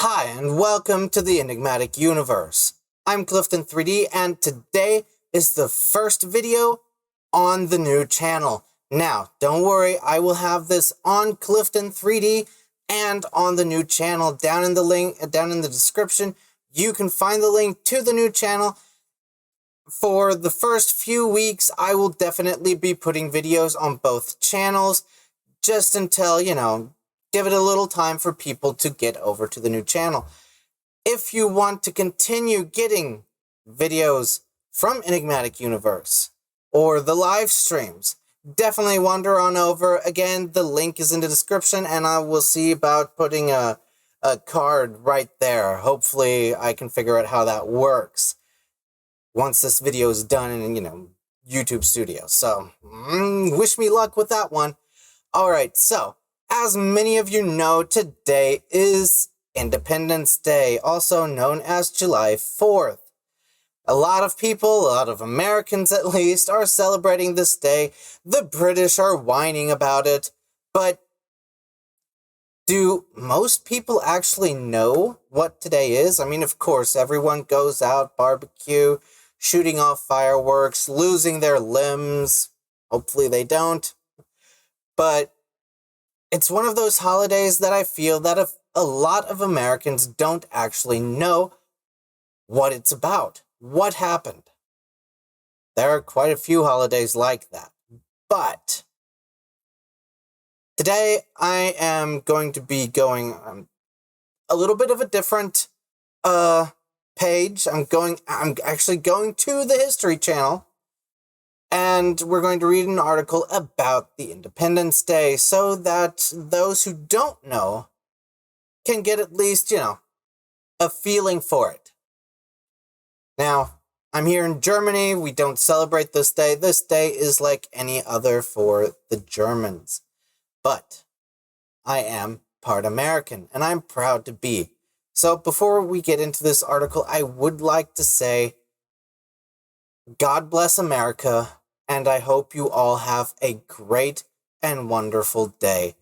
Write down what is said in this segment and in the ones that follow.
Hi, and welcome to the Enigmatic Universe. I'm Clifton3D, and today is the first video on the new channel. Now, don't worry, I will have this on Clifton3D and on the new channel down in the description. You can find the link to the new channel. For the first few weeks, I will definitely be putting videos on both channels, just until, give it a little time for people to get over to the new channel. If you want to continue getting videos from Enigmatic Universe or the live streams, definitely wander on over. Again, the link is in the description, and I will see about putting a card right there. Hopefully, I can figure out how that works once this video is done in, YouTube Studio. So, wish me luck with that one. Alright, so, as many of you know, today is Independence Day, also known as July 4th. A lot of people, a lot of Americans at least, are celebrating this day. The British are whining about it, but do most people actually know what today is? I mean, of course, everyone goes out, barbecue, shooting off fireworks, losing their limbs. Hopefully they don't. But it's one of those holidays that I feel that a lot of Americans don't actually know what it's about. What happened? There are quite a few holidays like that. But today I am going to be going a little bit of a different page. I'm actually going to the History Channel, and we're going to read an article about the Independence Day so that those who don't know can get at least, a feeling for it. Now, I'm here in Germany. We don't celebrate this day. This day is like any other for the Germans. But I am part American, and I'm proud to be. So before we get into this article, I would like to say, God bless America, and I hope you all have a great and wonderful day.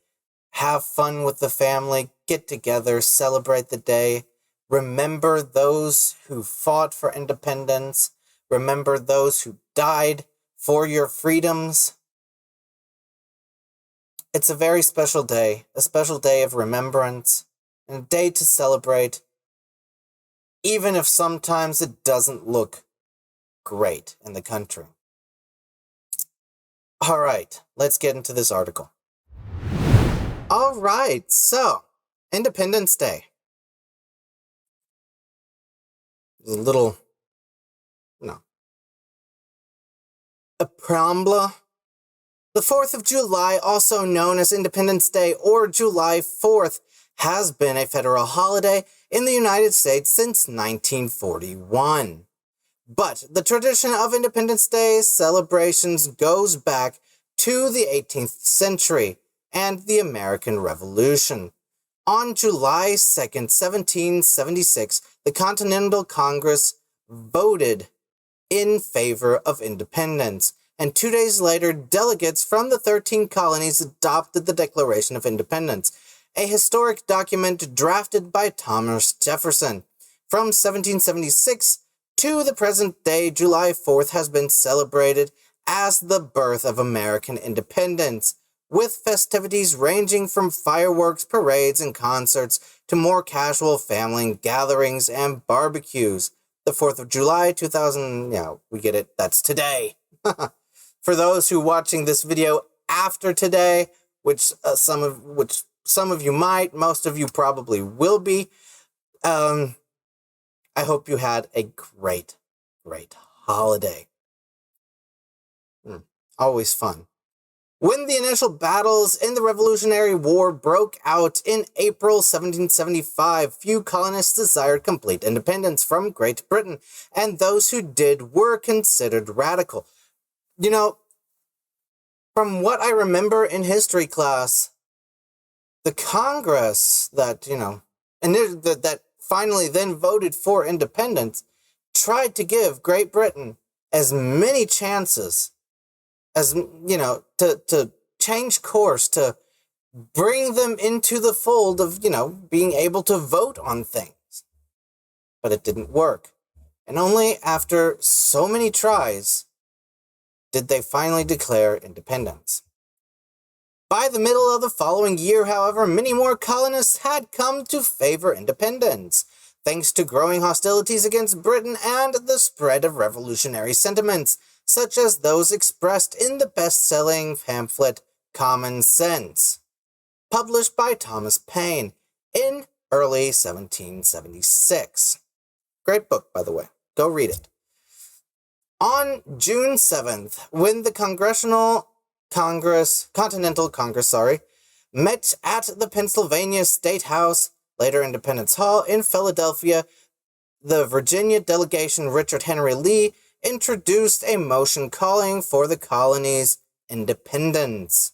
Have fun with the family, get together, celebrate the day. Remember those who fought for independence. Remember those who died for your freedoms. It's a very special day of remembrance, and a day to celebrate, even if sometimes it doesn't look great in the country. All right, let's get into this article. All right, so, Independence Day. There's a little, a preamble. The 4th of July, also known as Independence Day or July 4th, has been a federal holiday in the United States since 1941. But the tradition of Independence Day celebrations goes back to the 18th century and the American Revolution. On July 2nd, 1776, the Continental Congress voted in favor of independence, and 2 days later, delegates from the 13 colonies adopted the Declaration of Independence, a historic document drafted by Thomas Jefferson. From 1776 to the present day, July 4th has been celebrated as the birth of American independence, with festivities ranging from fireworks, parades, and concerts to more casual family gatherings and barbecues. The 4th of July, 2000, we get it, that's today. For those who are watching this video after today, which some of you might, most of you probably will be, I hope you had a great holiday. Always fun. When the initial battles in the Revolutionary War broke out in April 1775, few colonists desired complete independence from Great Britain, and those who did were considered radical. From what I remember in history class, the Congress that, that finally then voted for independence tried to give Great Britain as many chances as, to change course, to bring them into the fold of, being able to vote on things. But it didn't work. And only after so many tries did they finally declare independence. By the middle of the following year, however, many more colonists had come to favor independence, thanks to growing hostilities against Britain and the spread of revolutionary sentiments, such as those expressed in the best-selling pamphlet Common Sense, published by Thomas Paine in early 1776. Great book, by the way. Go read it. On June 7th, when the Continental Congress, met at the Pennsylvania State House, later Independence Hall, in Philadelphia, the Virginia delegation Richard Henry Lee introduced a motion calling for the colony's independence.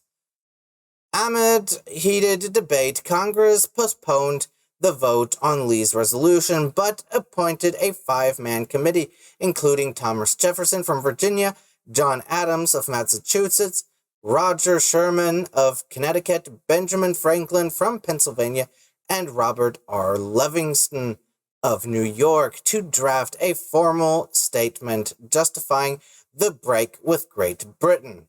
Amid heated debate, Congress postponed the vote on Lee's resolution, but appointed a 5-man committee, including Thomas Jefferson from Virginia, John Adams of Massachusetts, Roger Sherman of Connecticut, Benjamin Franklin from Pennsylvania, and Robert R. Livingston of New York to draft a formal statement justifying the break with Great Britain.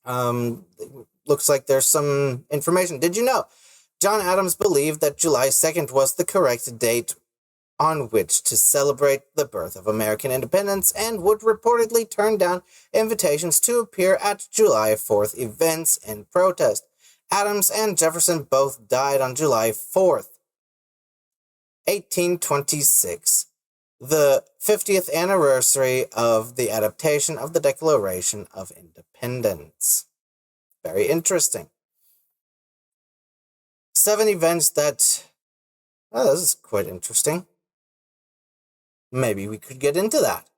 Looks like there's some information. Did you know? John Adams believed that July 2nd was the correct date on which to celebrate the birth of American independence and would reportedly turn down invitations to appear at July 4th events in protest. Adams and Jefferson both died on July 4th, 1826, the 50th anniversary of the adoption of the Declaration of Independence. Very interesting. 7 events that... Oh, this is quite interesting. Maybe we could get into that.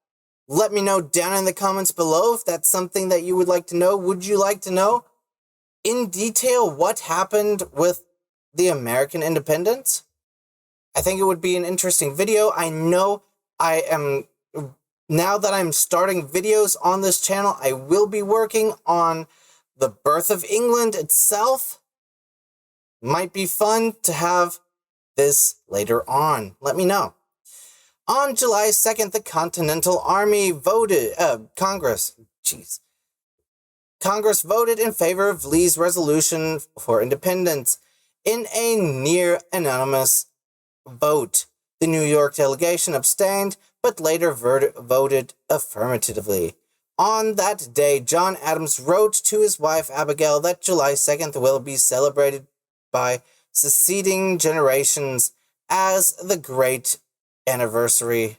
Let me know down in the comments below if that's something that you would like to know. Would you like to know in detail what happened with the American independence? I think it would be an interesting video. I know now that I'm starting videos on this channel, I will be working on the birth of England itself. Might be fun to have this later on. Let me know. On July 2nd, the Continental Army Congress voted in favor of Lee's resolution for independence in a near unanimous vote. The New York delegation abstained, but later voted affirmatively. On that day, John Adams wrote to his wife Abigail that July 2nd will be celebrated by succeeding generations as the great anniversary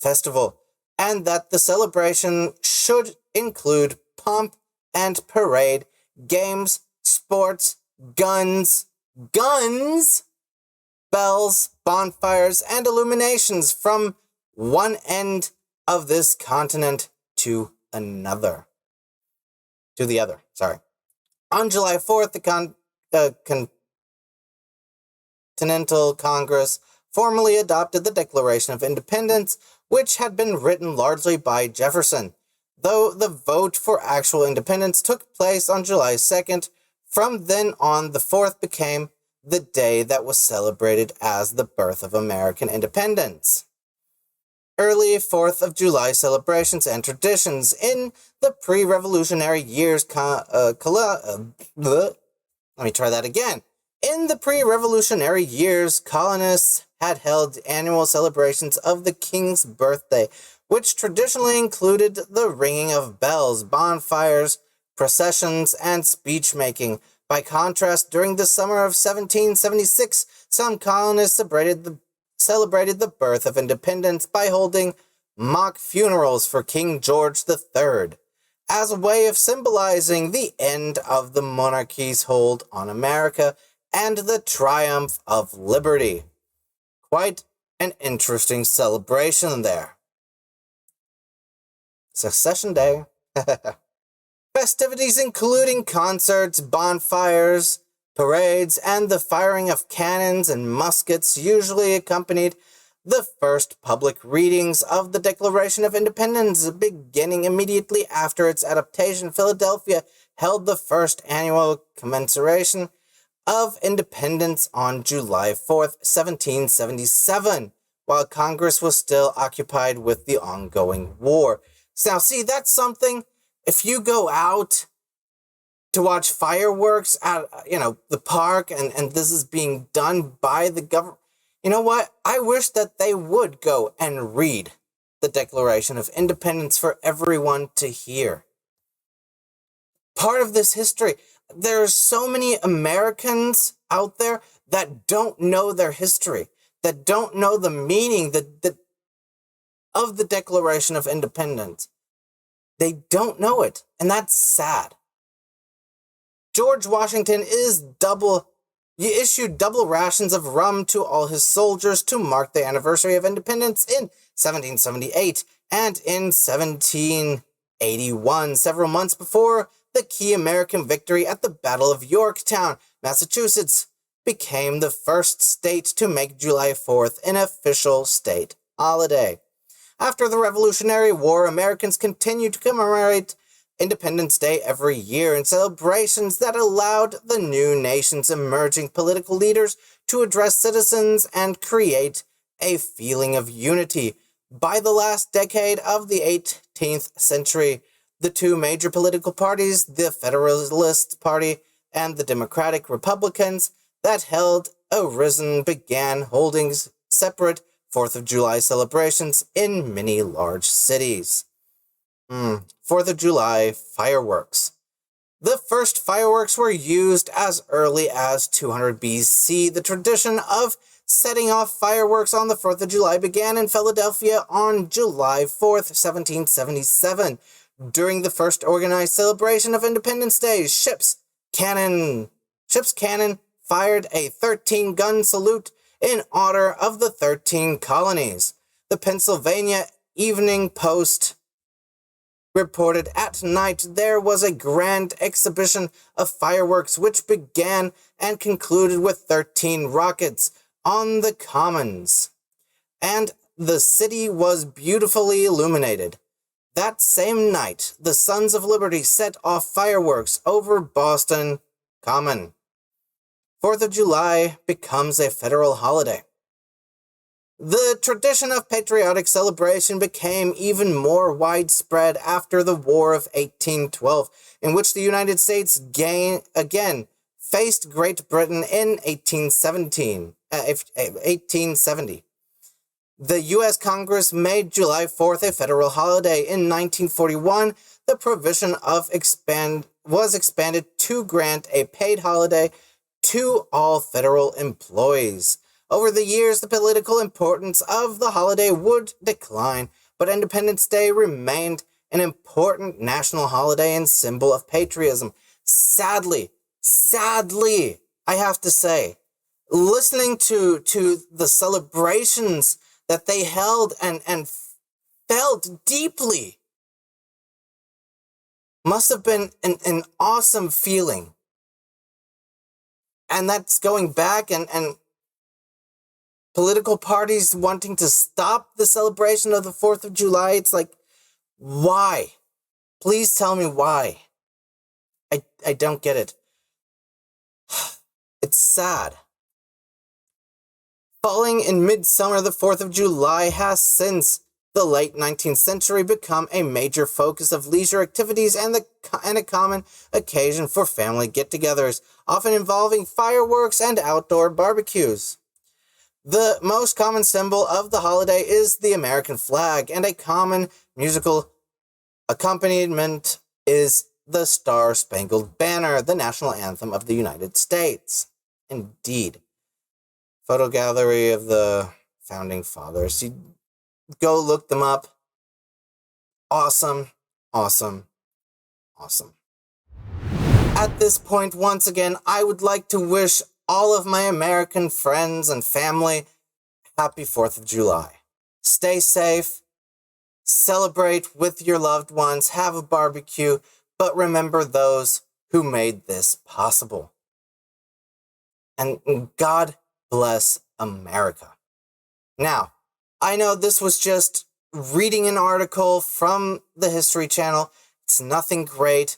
festival, and that the celebration should include pomp and parade, games, sports, guns, bells, bonfires, and illuminations from one end of this continent to the other. On July 4th, the Continental Congress formally adopted the Declaration of Independence, which had been written largely by Jefferson. Though the vote for actual independence took place on July 2nd, from then on, the 4th became the day that was celebrated as the birth of American independence. Early 4th of July celebrations and traditions in the pre-revolutionary years In the pre-revolutionary years, colonists had held annual celebrations of the King's birthday, which traditionally included the ringing of bells, bonfires, processions, and speech-making. By contrast, during the summer of 1776, some colonists celebrated the birth of independence by holding mock funerals for King George III, as a way of symbolizing the end of the monarchy's hold on America and the triumph of liberty. Quite an interesting celebration there. Secession Day. Festivities including concerts, bonfires, parades, and the firing of cannons and muskets usually accompanied the first public readings of the Declaration of Independence, beginning immediately after its adoption. Philadelphia held the first annual commemoration of independence on July 4th, 1777, while Congress was still occupied with the ongoing war. So now, see, that's something, if you go out to watch fireworks at, the park, and this is being done by the government, you know what? I wish that they would go and read the Declaration of Independence for everyone to hear. Part of this history, there's so many Americans out there that don't know their history, that don't know the meaning of the Declaration of Independence. They don't know it, and that's sad. George Washington issued double rations of rum to all his soldiers to mark the anniversary of independence in 1778 and in 1781, several months before the key American victory at the Battle of Yorktown, Massachusetts, became the first state to make July 4th an official state holiday. After the Revolutionary War, Americans continued to commemorate Independence Day every year in celebrations that allowed the new nation's emerging political leaders to address citizens and create a feeling of unity. By the last decade of the 18th century, the two major political parties, the Federalist Party and the Democratic Republicans, that held arisen began holding separate 4th of July celebrations in many large cities. 4th of July fireworks. The first fireworks were used as early as 200 BC. The tradition of setting off fireworks on the 4th of July began in Philadelphia on July 4th, 1777. During the first organized celebration of Independence Day, ships' cannon fired a 13-gun salute in honor of the 13 colonies. The Pennsylvania Evening Post reported at night there was a grand exhibition of fireworks which began and concluded with 13 rockets on the Commons, and the city was beautifully illuminated. That same night, the Sons of Liberty set off fireworks over Boston Common. 4th of July becomes a federal holiday. The tradition of patriotic celebration became even more widespread after the War of 1812, in which the United States again faced Great Britain in 1870. The U.S. Congress made July 4th a federal holiday. In 1941, the provision was expanded to grant a paid holiday to all federal employees. Over the years, the political importance of the holiday would decline, but Independence Day remained an important national holiday and symbol of patriotism. Sadly, I have to say, listening to the celebrations that they held and felt deeply must have been an awesome feeling. And that's going back and political parties wanting to stop the celebration of the 4th of July. It's like, why? Please tell me why. I don't get it. It's sad. Falling in midsummer, the 4th of July has since the late 19th century become a major focus of leisure activities and a common occasion for family get-togethers, often involving fireworks and outdoor barbecues. The most common symbol of the holiday is the American flag, and a common musical accompaniment is the Star-Spangled Banner, the national anthem of the United States. Indeed. Photo gallery of the Founding Fathers. You go look them up. Awesome, awesome, awesome. At this point, once again, I would like to wish all of my American friends and family happy 4th of July. Stay safe, celebrate with your loved ones, have a barbecue, but remember those who made this possible. And God bless America. Now, I know this was just reading an article from the History Channel. It's nothing great.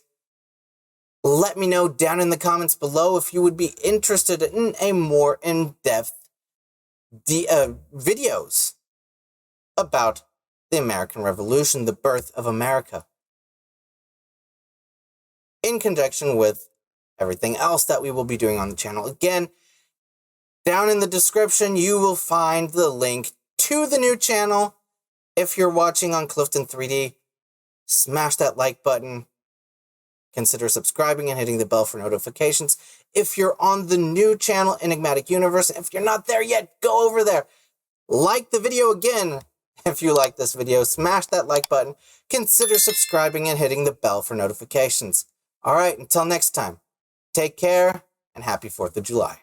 Let me know down in the comments below if you would be interested in a more in-depth videos about the American Revolution, the birth of America, in conjunction with everything else that we will be doing on the channel. Again, down in the description, you will find the link to the new channel. If you're watching on Clifton 3D, smash that like button. Consider subscribing and hitting the bell for notifications. If you're on the new channel, Enigmatic Universe, if you're not there yet, go over there. Like the video again. If you like this video, smash that like button. Consider subscribing and hitting the bell for notifications. All right, until next time, take care and happy 4th of July.